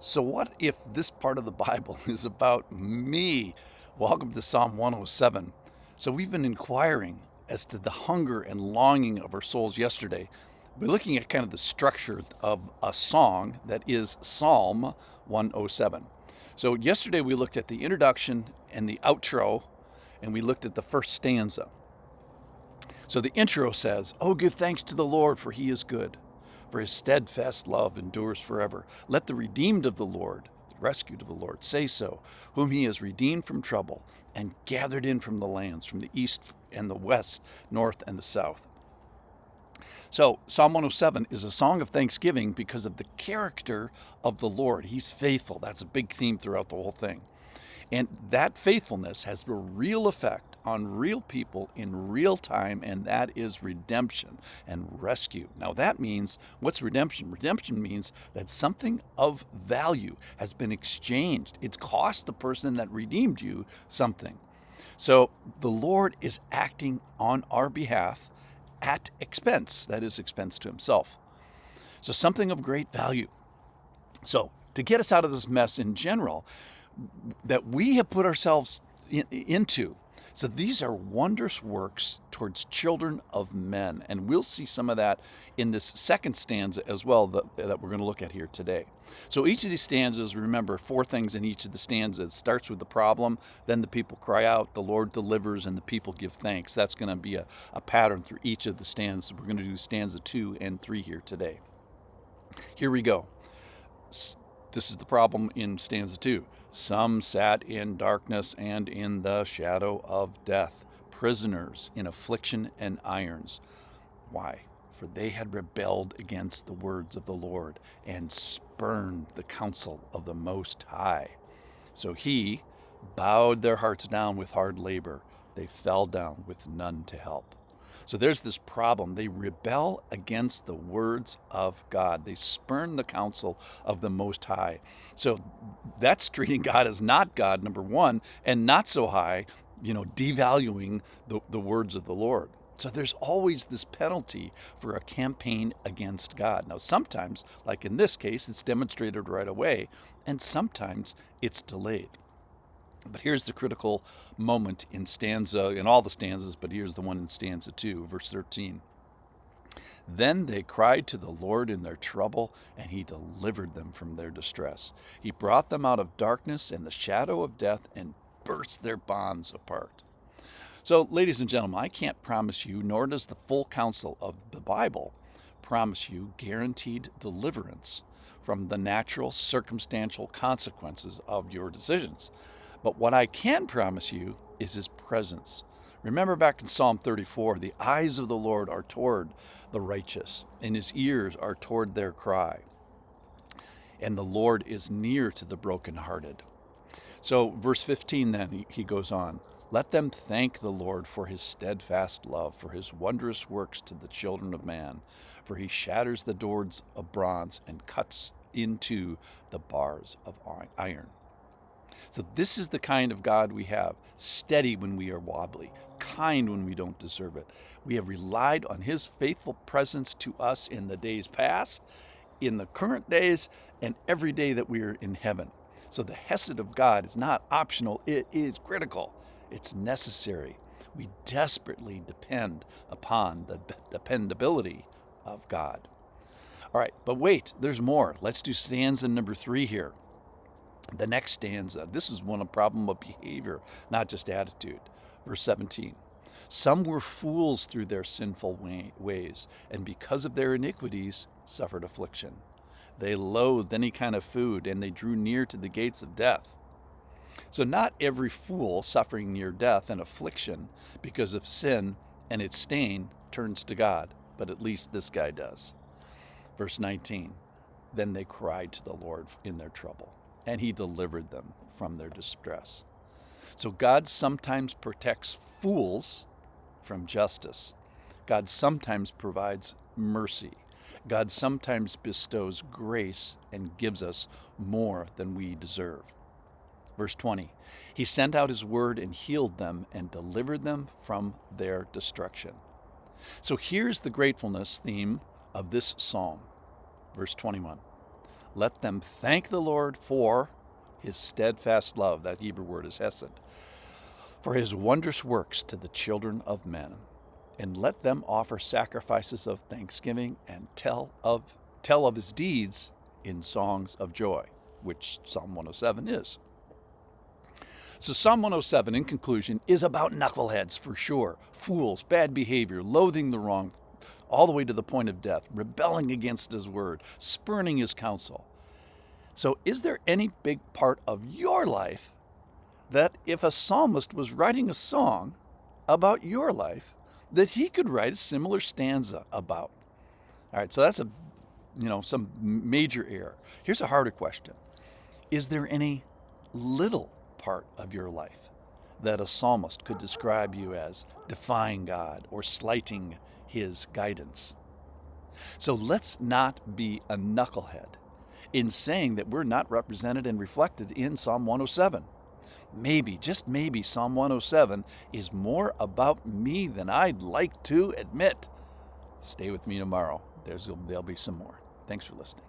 So, what if this part of the Bible is about me? Welcome to Psalm 107. So, we've been inquiring as to the hunger and longing of our souls yesterday. We're looking at kind of the structure of a song that is Psalm 107. So, yesterday we looked at the introduction and the outro, and we looked at the first stanza. So, the intro says, "Oh, give thanks to the Lord, for he is good. For his steadfast love endures forever. Let the redeemed of the Lord, the rescued of the Lord, say so, whom he has redeemed from trouble and gathered in from the lands, from the east and the west, north and the south." So Psalm 107 is a song of thanksgiving because of the character of the Lord. He's faithful. That's a big theme throughout the whole thing. And that faithfulness has a real effect on real people in real time, and that is redemption and rescue. Now, that means, what's redemption? Redemption means that something of value has been exchanged. It's cost the person that redeemed you something. So the Lord is acting on our behalf at expense, that is, expense to himself. So something of great value. So to get us out of this mess in general, that we have put ourselves into. So these are wondrous works towards children of men. And we'll see some of that in this second stanza as well that we're going to look at here today. So each of these stanzas, remember, four things in each of the stanzas. It starts with the problem, then the people cry out, the Lord delivers, and the people give thanks. That's going to be a pattern through each of the stanzas. We're going to do stanza 2 and 3 here today. Here we go. This is the problem in stanza 2. Some sat in darkness and in the shadow of death, prisoners in affliction and irons. Why? For they had rebelled against the words of the Lord and spurned the counsel of the Most High. So he bowed their hearts down with hard labor. They fell down with none to help. So there's this problem. They rebel against the words of God. They spurn the counsel of the Most High. So that's treating God as not God, number one, and not so high, devaluing the words of the Lord. So there's always this penalty for a campaign against God. Now, sometimes, like in this case, it's demonstrated right away, and sometimes it's delayed. But here's the critical moment in all the stanzas, but here's the one in stanza 2, verse 13. Then they cried to the Lord in their trouble, and he delivered them from their distress. He brought them out of darkness and the shadow of death and burst their bonds apart. So, ladies and gentlemen, I can't promise you, nor does the full counsel of the Bible promise you guaranteed deliverance from the natural circumstantial consequences of your decisions. But what I can promise you is his presence. Remember back in Psalm 34, the eyes of the Lord are toward the righteous, and his ears are toward their cry. And the Lord is near to the brokenhearted. So verse 15 then, he goes on, let them thank the Lord for his steadfast love, for his wondrous works to the children of man. For he shatters the doors of bronze and cuts into the bars of iron. So this is the kind of God we have, steady when we are wobbly, kind when we don't deserve it. We have relied on his faithful presence to us in the days past, in the current days, and every day that we are in heaven. So the hesed of God is not optional, it is critical. It's necessary. We desperately depend upon the dependability of God. All right, but wait, there's more. Let's do stanza number 3 here. The next stanza, this is one problem of behavior, not just attitude. Verse 17. Some were fools through their sinful ways, and because of their iniquities suffered affliction. They loathed any kind of food, and they drew near to the gates of death. So not every fool suffering near death and affliction because of sin and its stain turns to God, but at least this guy does. Verse 19. Then they cried to the Lord in their trouble, and he delivered them from their distress. So God sometimes protects fools from justice. God sometimes provides mercy. God sometimes bestows grace and gives us more than we deserve. Verse 20, he sent out his word and healed them and delivered them from their destruction. So here's the gratefulness theme of this psalm. Verse 21, Let them thank the Lord for his steadfast love. That Hebrew word is hesed. For his wondrous works to the children of men. And let them offer sacrifices of thanksgiving and tell of his deeds in songs of joy, which Psalm 107 is. So Psalm 107, in conclusion, is about knuckleheads for sure. Fools, bad behavior, loathing the wrong, all the way to the point of death, rebelling against his word, spurning his counsel. So is there any big part of your life that if a psalmist was writing a song about your life, that he could write a similar stanza about? All right, so that's some major error. Here's a harder question. Is there any little part of your life that a psalmist could describe you as defying God or slighting his guidance? So let's not be a knucklehead in saying that we're not represented and reflected in Psalm 107. Maybe, just maybe, Psalm 107 is more about me than I'd like to admit. Stay with me tomorrow. There'll be some more. Thanks for listening.